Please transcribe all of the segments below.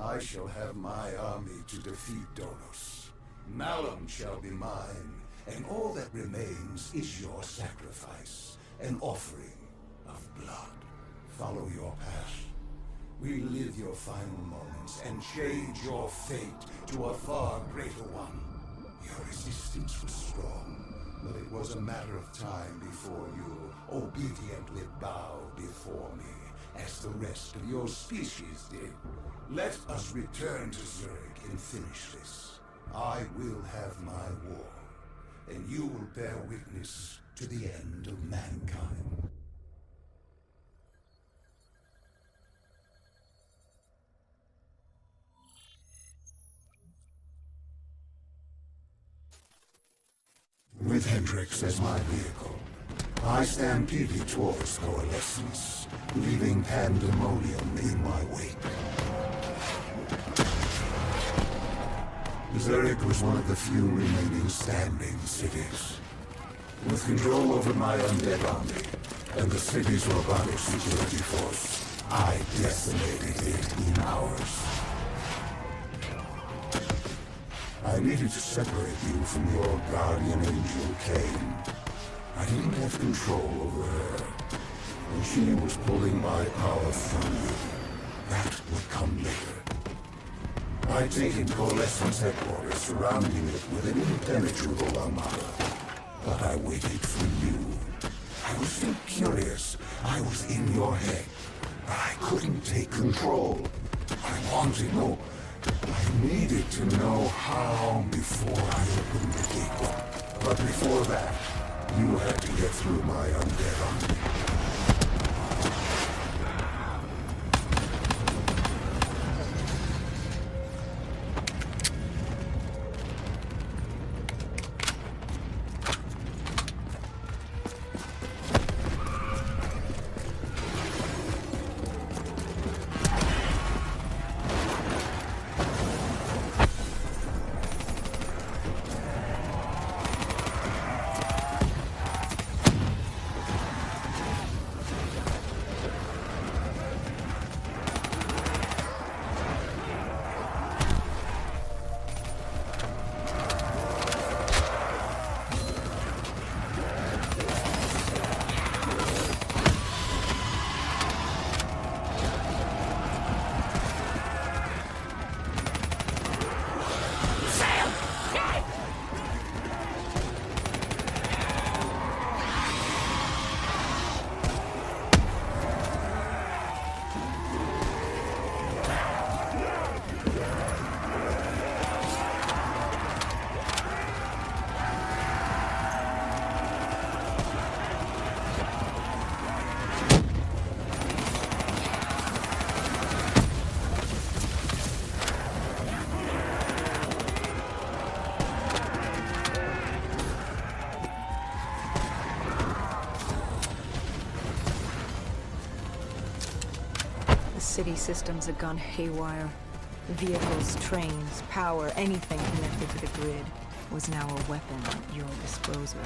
I shall have my army to defeat Donos. Malum shall be mine, and all that remains is your sacrifice, an offering of blood. Follow your path. Relive your final moments and change your fate to a far greater one. Your resistance was strong, but it was a matter of time before you obediently bowed before me, as the rest of your species did. Let us return to Zurich and finish this. I will have my war, and you will bear witness to the end of mankind. With Hendricks as my vehicle, I stampeded towards Coalescence, leaving pandemonium in my wake. Zurich was one of the few remaining standing cities. With control over my undead army and the city's robotic security force, I decimated it in hours. I needed to separate you from your guardian angel, Kane. I didn't have control over her, and she was pulling my power from you. That would come later. I'd taken Coalescence headquarters, surrounding it with an impenetrable armada. But I waited for you. I was so curious. I was in your head, but I couldn't take control. I wanted no... I needed to know how before I opened the gateway. But before that, you had to get through my undead army. City systems had gone haywire. Vehicles, trains, power, anything connected to the grid was now a weapon at your disposal.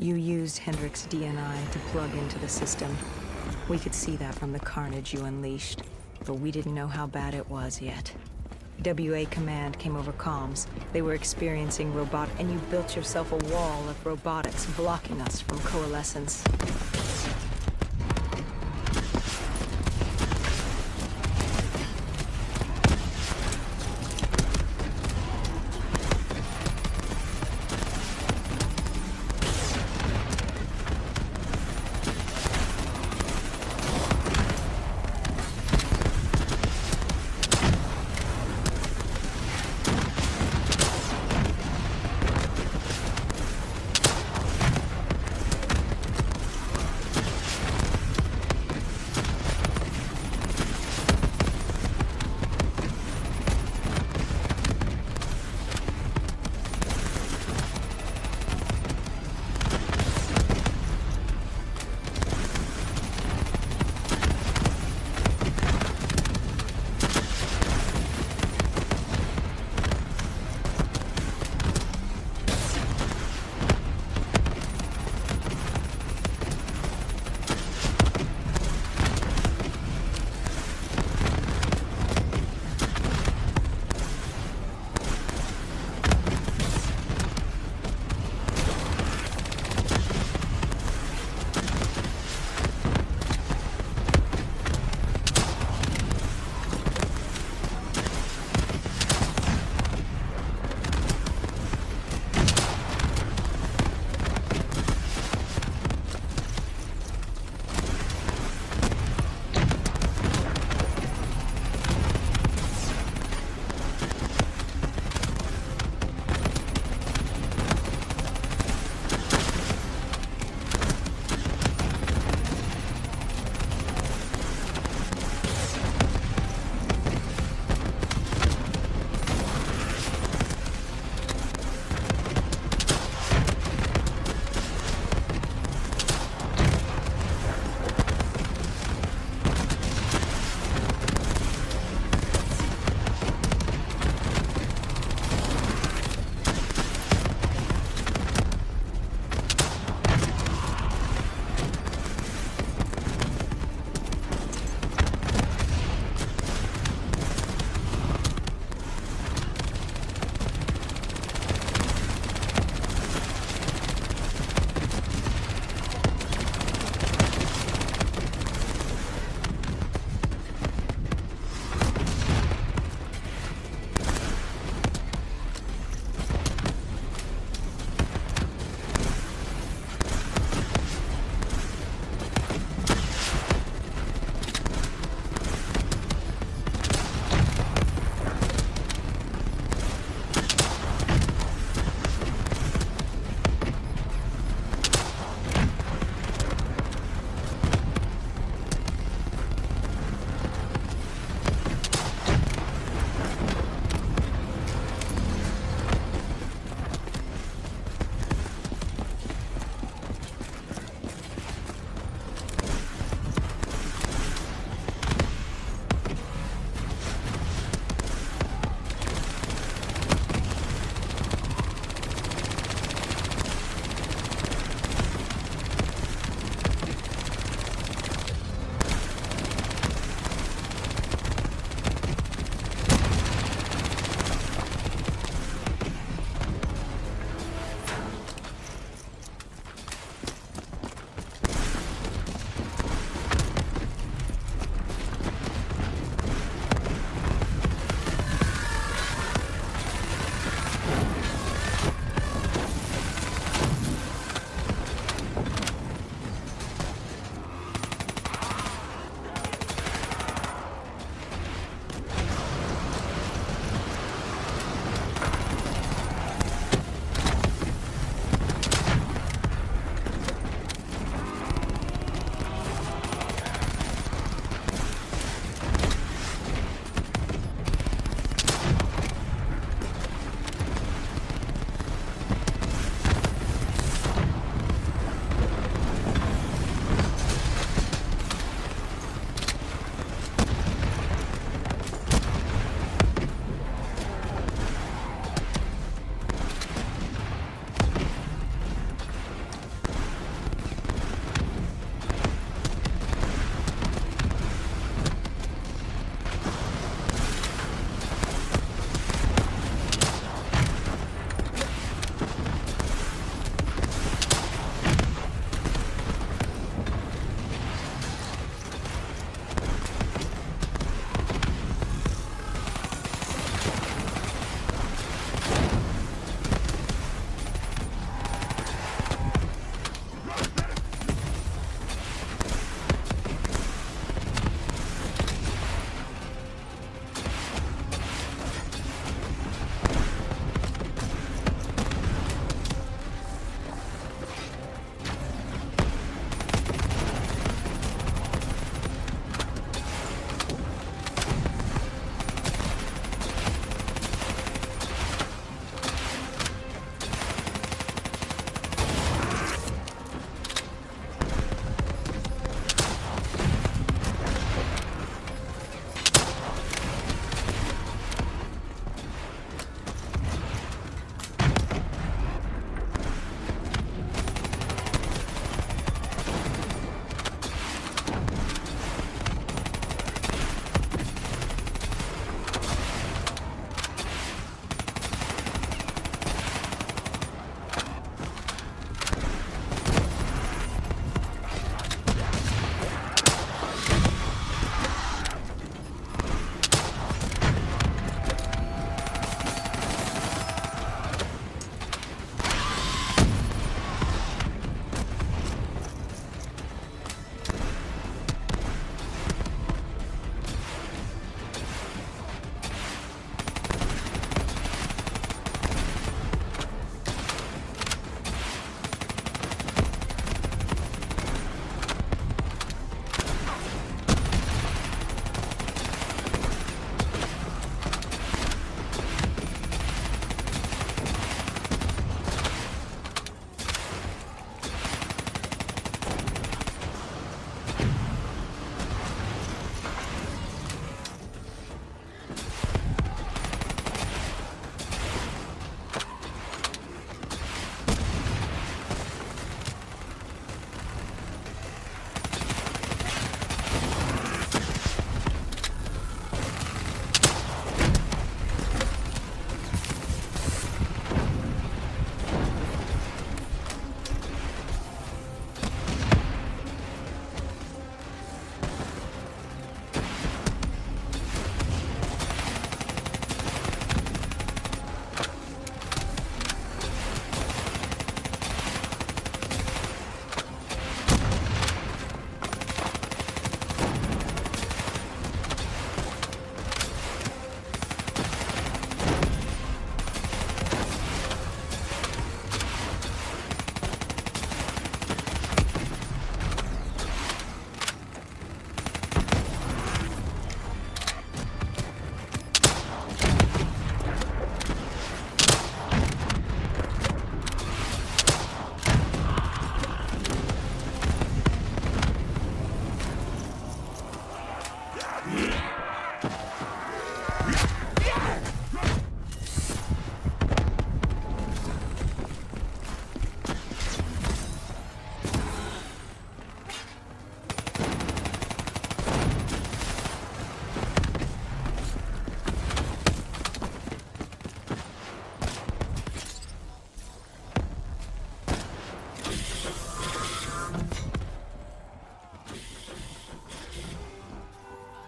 You used Hendricks' DNI to plug into the system. We could see that from the carnage you unleashed, but we didn't know how bad it was yet. WA Command came over comms. They were experiencing and you built yourself a wall of robotics blocking us from Coalescence.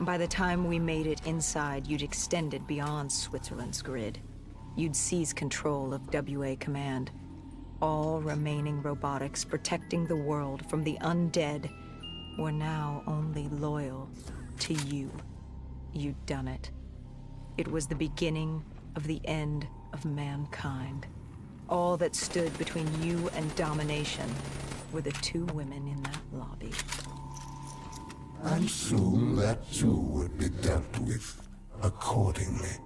By the time we made it inside, you'd extended beyond Switzerland's grid. You'd seized control of WA Command. All remaining robotics protecting the world from the undead were now only loyal to you. You'd done it. It was the beginning of the end of mankind. All that stood between you and domination were the two women in that lobby. And soon that too would be dealt with accordingly.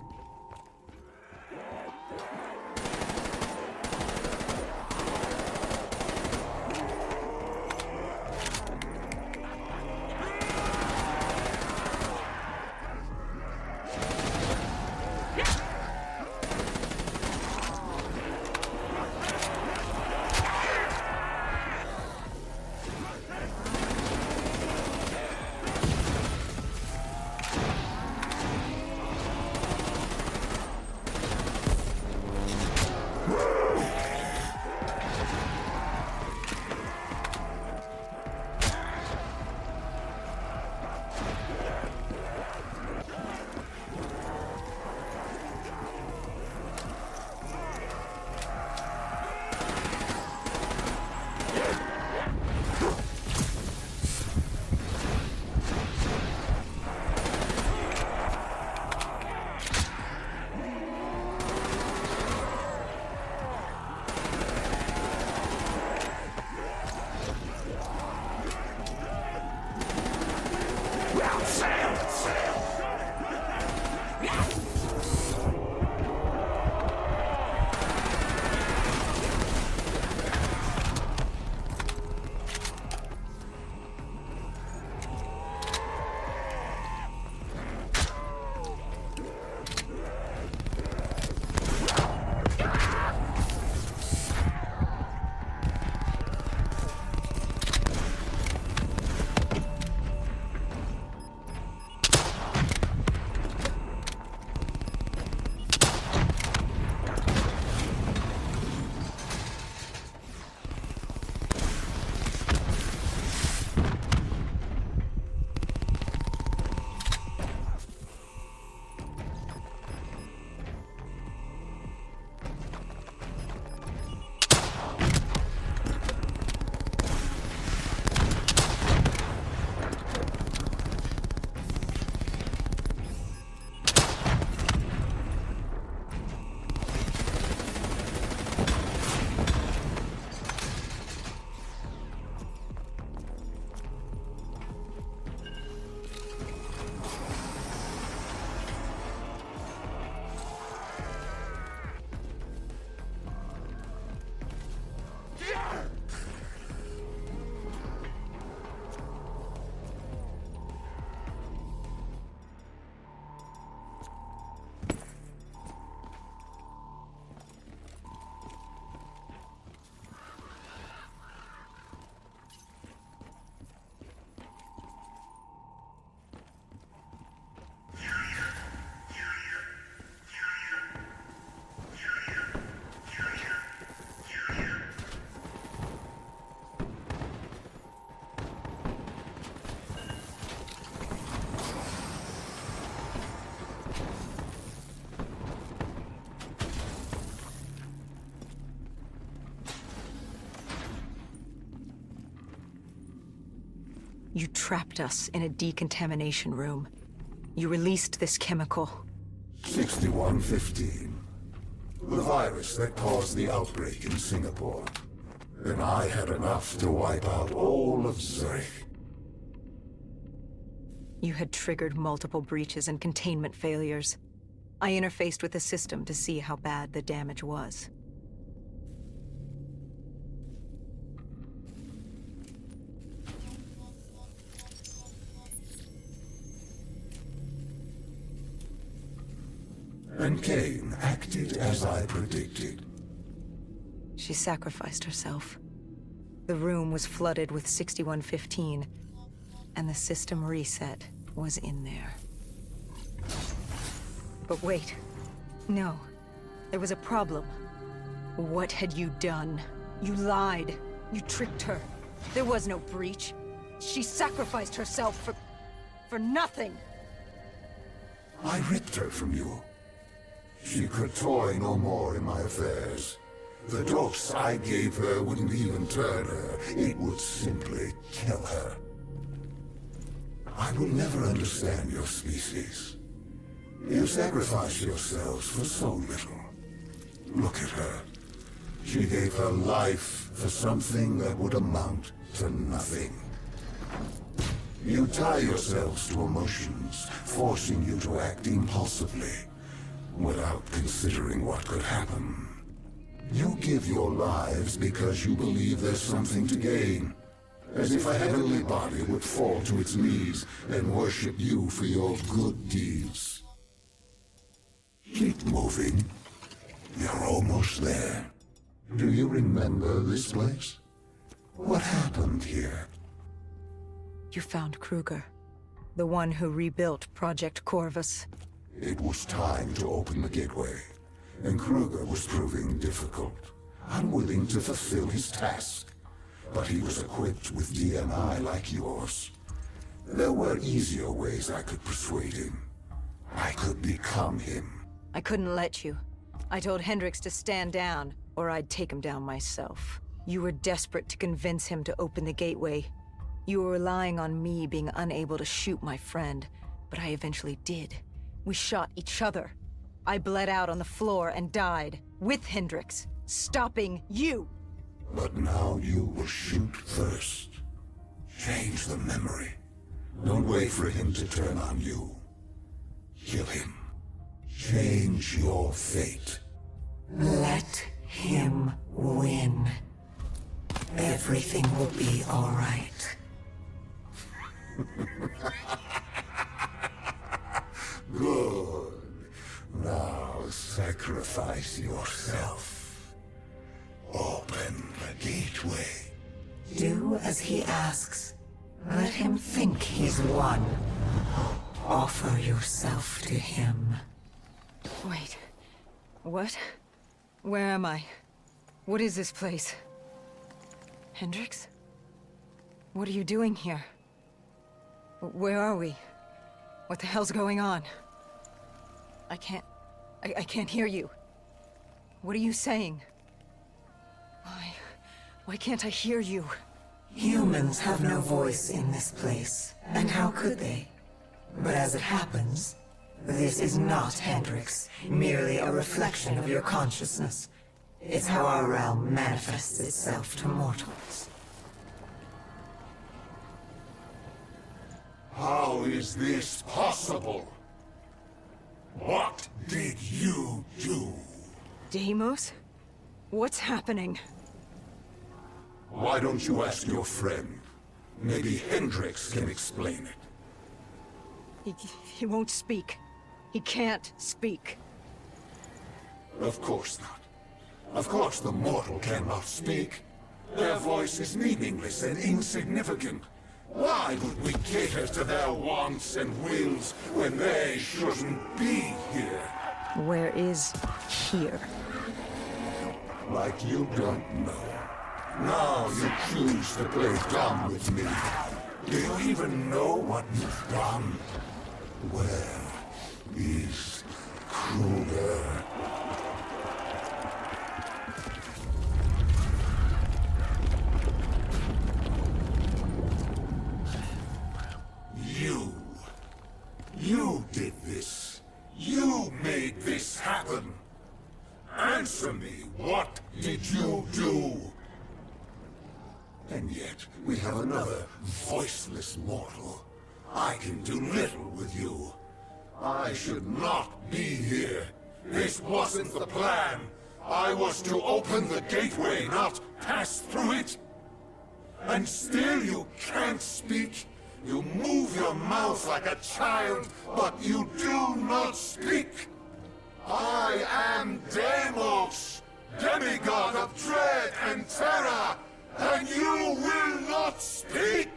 You trapped us in a decontamination room. You released this chemical. 6115. The virus that caused the outbreak in Singapore. And I had enough to wipe out all of Zurich. You had triggered multiple breaches and containment failures. I interfaced with the system to see how bad the damage was. And Kane acted as I predicted. She sacrificed herself. The room was flooded with 6115, and the system reset was in there. But wait. No. There was a problem. What had you done? You lied. You tricked her. There was no breach. She sacrificed herself for nothing. I ripped her from you. She could toy no more in my affairs. The dose I gave her wouldn't even turn her. It would simply kill her. I will never understand your species. You sacrifice yourselves for so little. Look at her. She gave her life for something that would amount to nothing. You tie yourselves to emotions, forcing you to act impulsively, without considering what could happen. You give your lives because you believe there's something to gain, as if a heavenly body would fall to its knees and worship you for your good deeds. Keep moving. You're almost there. Do you remember this place? What happened here? You found Krueger, the one who rebuilt Project Corvus. It was time to open the gateway, and Krueger was proving difficult, unwilling to fulfill his task. But he was equipped with DNI like yours. There were easier ways I could persuade him. I could become him. I couldn't let you. I told Hendricks to stand down, or I'd take him down myself. You were desperate to convince him to open the gateway. You were relying on me being unable to shoot my friend, but I eventually did. We shot each other. I bled out on the floor and died, with Hendricks, stopping you! But now you will shoot first. Change the memory. Don't wait for him to turn on you. Kill him. Change your fate. Let him win. Everything will be all right. Good. Now sacrifice yourself. Open the gateway. Do as he asks. Let him think he's won. Offer yourself to him. Wait. What? Where am I? What is this place? Hendricks? What are you doing here? Where are we? What the hell's going on? I can't hear you. What are you saying? Why can't I hear you? Humans have no voice in this place, and how could they? But as it happens, this is not Hendricks, merely a reflection of your consciousness. It's how our realm manifests itself to mortals. How is this possible? What did you do? Deimos? What's happening? Why don't you ask your friend? Maybe Hendricks can explain it. He won't speak. He can't speak. Of course not. Of course the mortal cannot speak. Their voice is meaningless and insignificant. Why would we cater to their wants and wills when they shouldn't be here? Where is here? Like you don't know. Now you choose to play dumb with me. Do you even know what you've done? Where is Krueger? You did this. You made this happen. Answer me, what did you do? And yet, we have another voiceless mortal. I can do little with you. I should not be here. This wasn't the plan. I was to open the gateway, not pass through it. And still you can't speak. You move your mouth like a child, but you do not speak. I am Deimos, demigod of dread and terror, and you will not speak!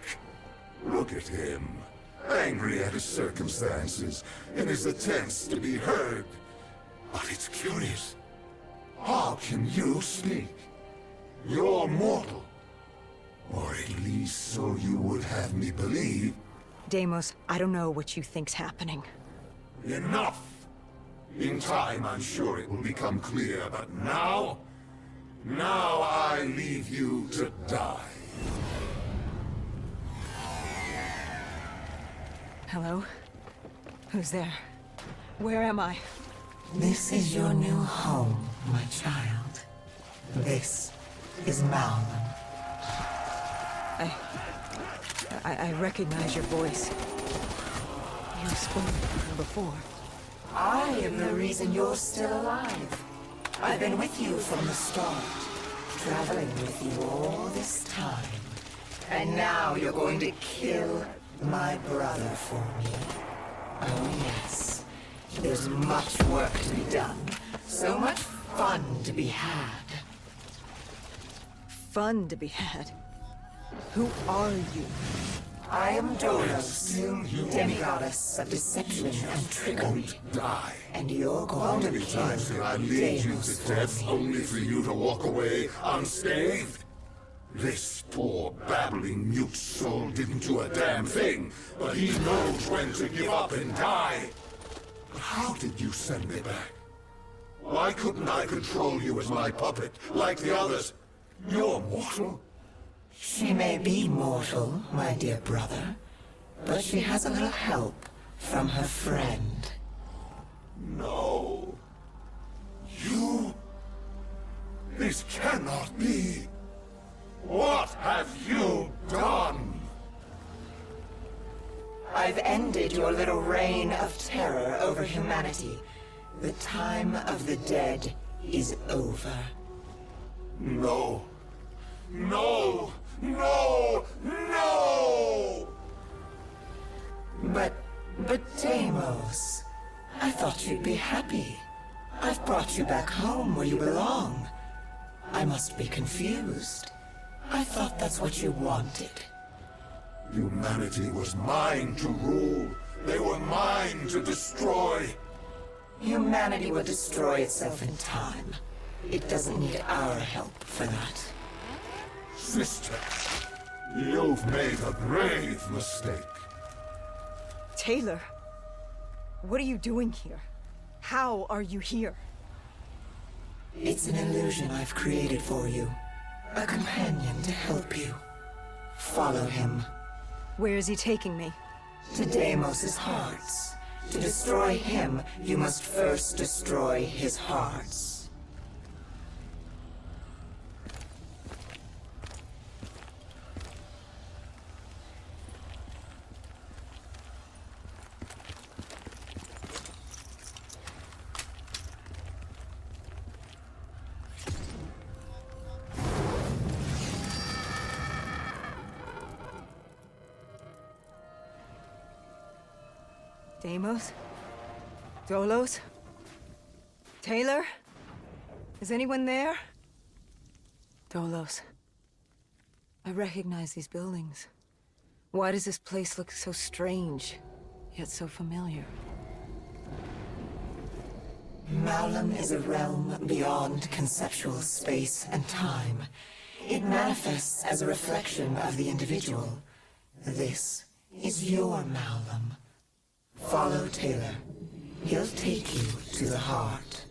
Look at him, angry at his circumstances, in his attempts to be heard. But it's curious. How can you speak? You're mortal. Or at least so you would have me believe. Deimos, I don't know what you think's happening. Enough! In time, I'm sure it will become clear, but now... Now I leave you to die. Hello? Who's there? Where am I? This is your new home, my child. This is Malum. I recognize your voice. You've spoken before. I am the reason you're still alive. I've been with you from the start, traveling with you all this time. And now you're going to kill my brother for me. Oh yes, there's much work to be done. So much fun to be had. Fun to be had? Who are you? I am Dolos, demigoddess of deception and trickery. Die. And you're How going to many kill times did I lead you Deimos to for death me. only for you to walk away unscathed? This poor babbling mute soul didn't do a damn thing, but he knows when to give up and die. But how did you send me back? Why couldn't I control you as my puppet, like the others? You're mortal. She may be mortal, my dear brother, but she has a little help from her friend. No. You... This cannot be. What have you done? I've ended your little reign of terror over humanity. The time of the dead is over. No. No! No! No! But Deimos, I thought you'd be happy. I've brought you back home where you belong. I must be confused. I thought that's what you wanted. Humanity was mine to rule. They were mine to destroy. Humanity will destroy itself in time. It doesn't need our help for that. Sister, you've made a grave mistake. Taylor, what are you doing here? How are you here? It's an illusion I've created for you. A companion to help you. Follow him. Where is he taking me? To Deimos' hearts. To destroy him, you must first destroy his hearts. Deimos? Dolos? Taylor? Is anyone there? Dolos. I recognize these buildings. Why does this place look so strange, yet so familiar? Malum is a realm beyond conceptual space and time. It manifests as a reflection of the individual. This is your Malum. Follow Taylor. He'll take you to the heart.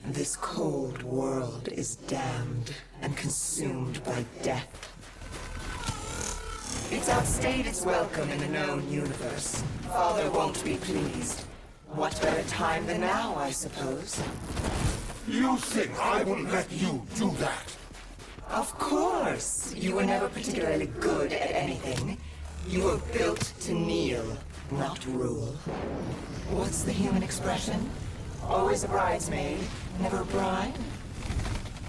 This cold world is damned and consumed by death. It's outstayed its welcome in a known universe. Father won't be pleased. What better time than now, I suppose? You think I will let you do that? Of course! You were never particularly good at anything. You were built to kneel, not rule. What's the human expression? Always a bridesmaid, never a bride?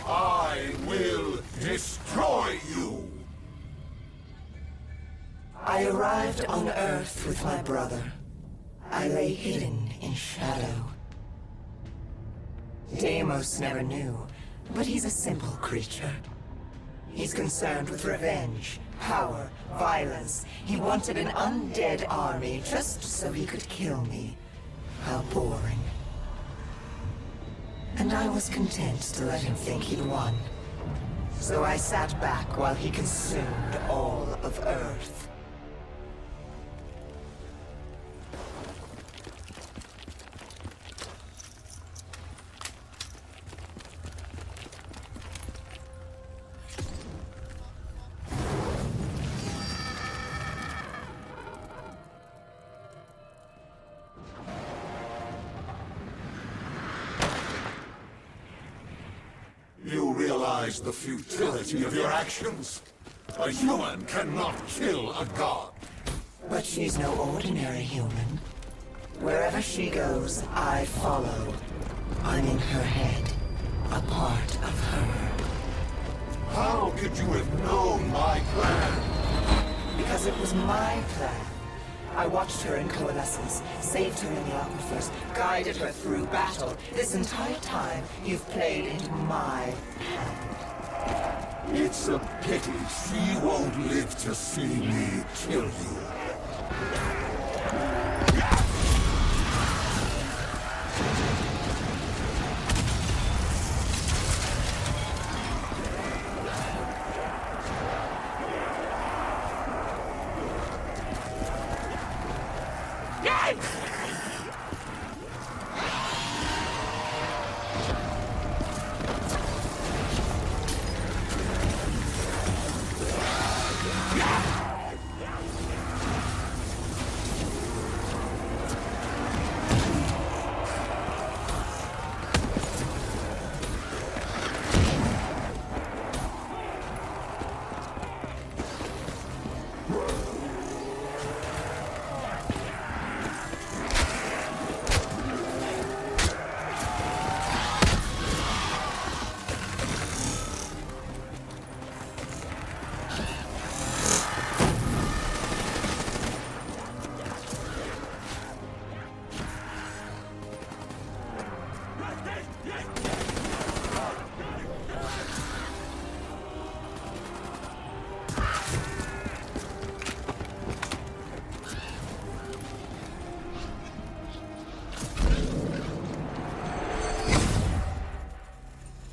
I will destroy you! I arrived on Earth with my brother. I lay hidden in shadow. Deimos never knew, but he's a simple creature. He's concerned with revenge, power, violence. He wanted an undead army just so he could kill me. How boring. And I was content to let him think he'd won. So I sat back while he consumed all of Earth. You realize the futility of your actions? A human cannot kill a god. But she's no ordinary human. Wherever she goes, I follow. I'm in her head, a part of her. How could you have known my plan? Because it was my plan. I watched her in Coalescence, saved her in the aquifers, guided her through battle. This entire time, you've played into my hand. It's a pity she won't live to see me kill you.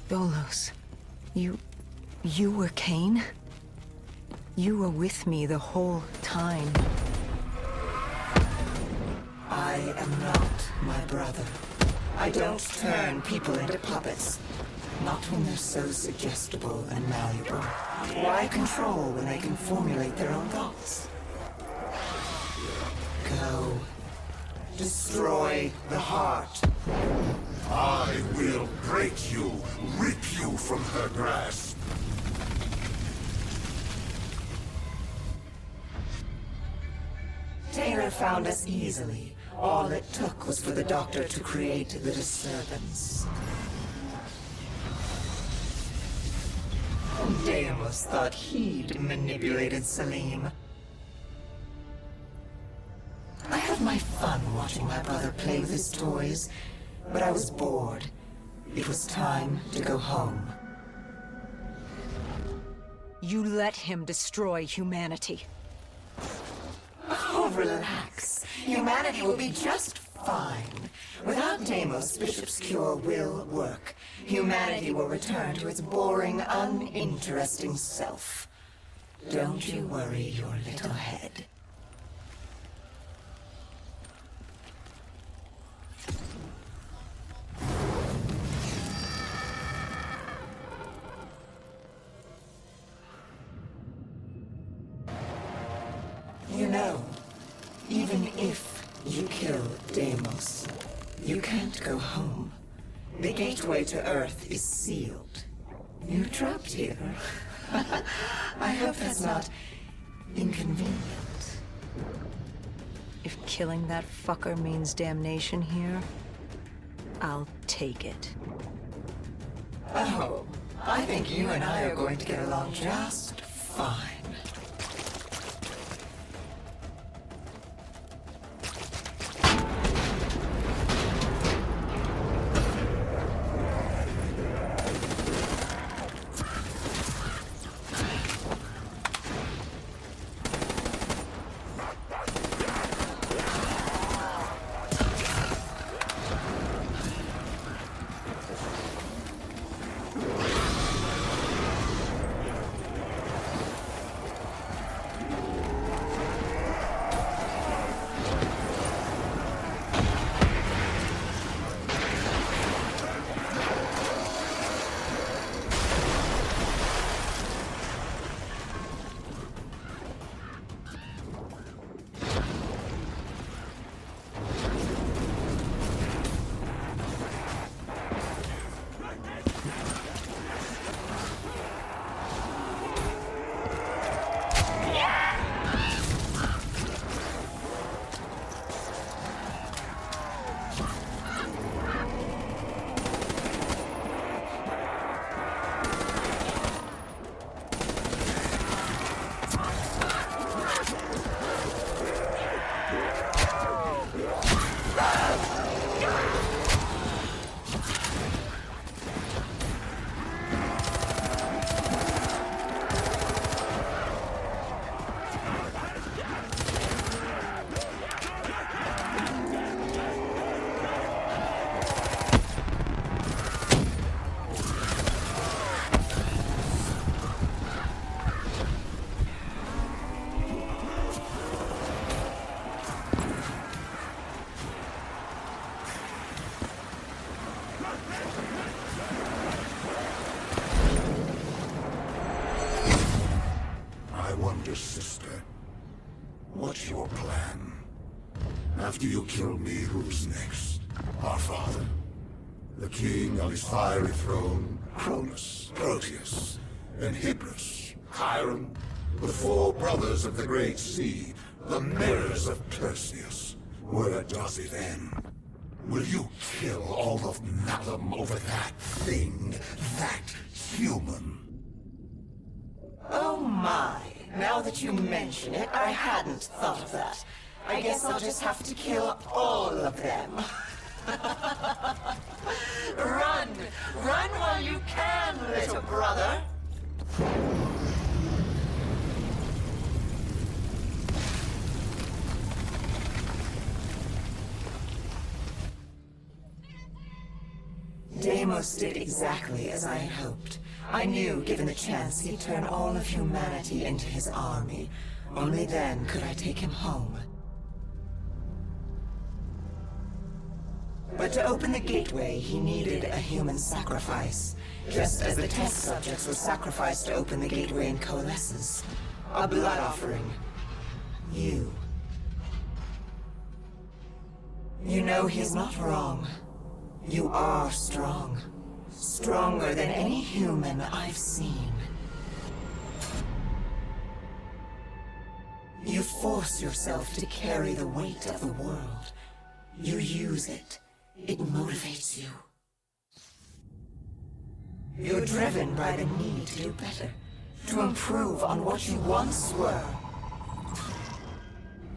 Dolos, you were Kane? You were with me the whole time. I am not my brother. I don't turn people into puppets. Not when they're so suggestible and malleable. Why control when they can formulate their own thoughts? Go. Destroy the heart. I will break you, rip you from her grasp. Taylor found us easily. All it took was for the Doctor to create the disturbance. Deimos thought he'd manipulated Salim. I had my fun watching my brother play with his toys, but I was bored. It was time to go home. You let him destroy humanity. Oh, relax. Humanity will be just fine. Without Deimos, Bishop's cure will work. Humanity will return to its boring, uninteresting self. Don't you worry your little head. go home. The gateway to Earth is sealed. You're trapped here. I hope that's not inconvenient. If killing that fucker means damnation here, I'll take it. Oh, I think you and I are going to get along just fine. Sister, what's your plan? After you kill me, who's next? Our father? The king on his fiery throne? Cronus, Proteus, and Hybris, Chiron? The four brothers of the Great Sea, the mirrors of Perseus. Where does it end? Will you kill all of Malum over that thing? That human? Oh my. Now that you mention it, I hadn't thought of that. I guess I'll just have to kill all of them. Run! Run while you can, little brother! Deimos did exactly as I had hoped. I knew, given the chance, he'd turn all of humanity into his army. Only then could I take him home. But to open the gateway, he needed a human sacrifice. Just as the test subjects were sacrificed to open the gateway in Coalescence. A blood offering. You. You know, he's not wrong. You are strong. Stronger than any human I've seen. You force yourself to carry the weight of the world. You use it. It motivates you. You're driven by the need to do better, to improve on what you once were.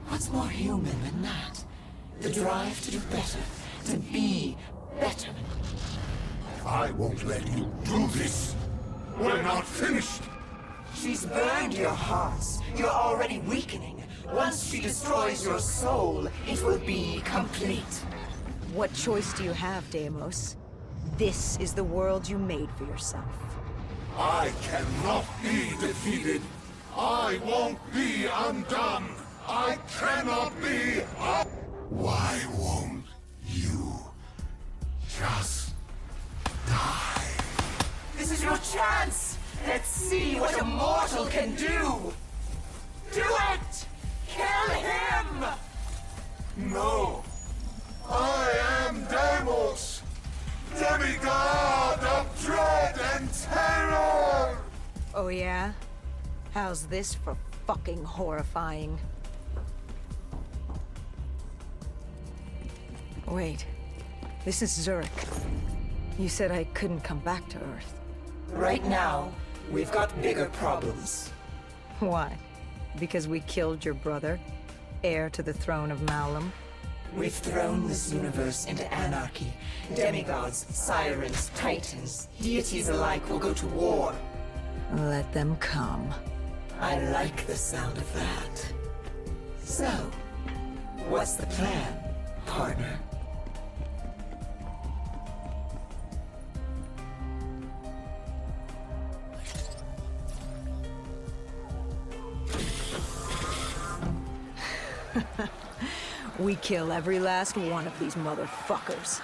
What's more human than that? The drive to do better, to be better. I won't let you do this. We're not finished. She's burned your hearts. You're already weakening. Once she destroys your soul, it will be complete. What choice do you have, Deimos? This is the world you made for yourself. I cannot be defeated. I won't be undone. I cannot be. Why won't you just die? This is your chance! Let's see what a mortal can do! Do it! Kill him! No. I am Deimos. demigod of dread and terror! Oh yeah? How's this for fucking horrifying? Wait. This is Zurich. You said I couldn't come back to Earth. Right now, we've got bigger problems. Why? Because we killed your brother? Heir to the throne of Malum? We've thrown this universe into anarchy. Demigods, sirens, titans, deities alike will go to war. Let them come. I like the sound of that. So, what's the plan, partner? We kill every last one of these motherfuckers.